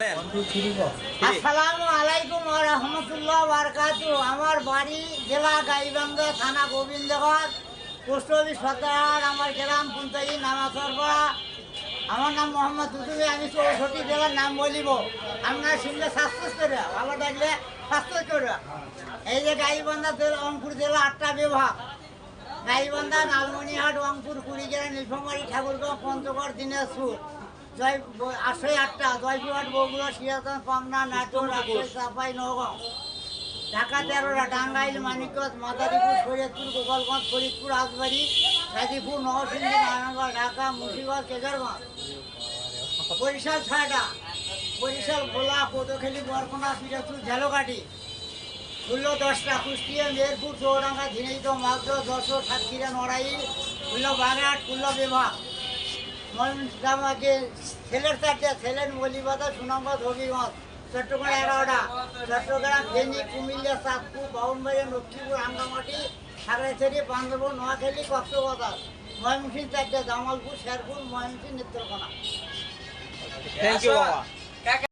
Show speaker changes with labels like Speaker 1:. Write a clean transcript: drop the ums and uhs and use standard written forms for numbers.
Speaker 1: আসসালামু আলাইকুম ওয়া রাহমাতুল্লাহি ওয়া বারাকাতুহু। আমার বাড়ি জেলা গাইবান্ধা, থানা গোবিন্দগঞ্জ, পোস্ট অফিস সদরহাট, আমার গ্রাম পুনতাই নামাজরপাড়া। আমার নাম মোহাম্মদ উদুমি। আমি 64 জেলার নাম বলিব। আপনারা শুনলে সাকসেস করে, ভালো থাকলে সাকসেস করে। এই যে গাইবান্ধা জেলা, রংপুর জেলা 8টা বিভাগ: গাইবান্ধা, লালমনিরহাট, রংপুর, কুড়িগ্রাম, নীলফামারী, ঠাকুরগাঁও, পঞ্চগড়, দিনাজপুর। 8টা: জয়পুরহাট, বগুড়া, সিরাজগঞ্জ, পাবনা, নাটোর, রাজশাহী, চাঁপাই, নওগাঁ। ঢাকা 13টা: টাঙ্গাইল, মানিকগঞ্জ, মাদারীপুর, শরীয়তপুর, গোপালগঞ্জ, ফরিদপুর, রাজবাড়ী, গাজীপুর, নরসিংদী, নারায়ণগঞ্জ, ঢাকা, মুন্সিগঞ্জ, কেশরগঞ্জ। বরিশাল 6টা: বরিশাল, ভোলা, পটুয়াখালী, বরগুনা, পিরোজপুর, ঝালকাঠি। খুলনা 10টা: কুষ্টিয়া, মেহেরপুর, চৌডাঙ্গা, ঝিনাইদহ, মালদহ, যশোর, সাতক্ষীরা, নড়াইল, খুলনা, বাগেরহাট, খুলনা বিভাগ। ময়মনসিংহে ছেলের 4টে: ছেলের, মৌলভীবাজার, সুনামগঞ্জ, হবিগঞ্জ। চট্টগ্রাম 11টা: চট্টগ্রাম, ফেনী, কুমিল্লা, চাঁদপুর, বাউনবাড়িয়া, লক্ষ্মীপুর, রাঙ্গামাটি, খাগড়াছড়ি, বান্দরবান, নোয়াখালী, কক্সবাজার। ময়মনসিংহ 4টে: জামালপুর, শেরপুর, ময়মনসিংহ, নেত্রকোনা।
Speaker 2: থ্যাংক ইউ বাবা।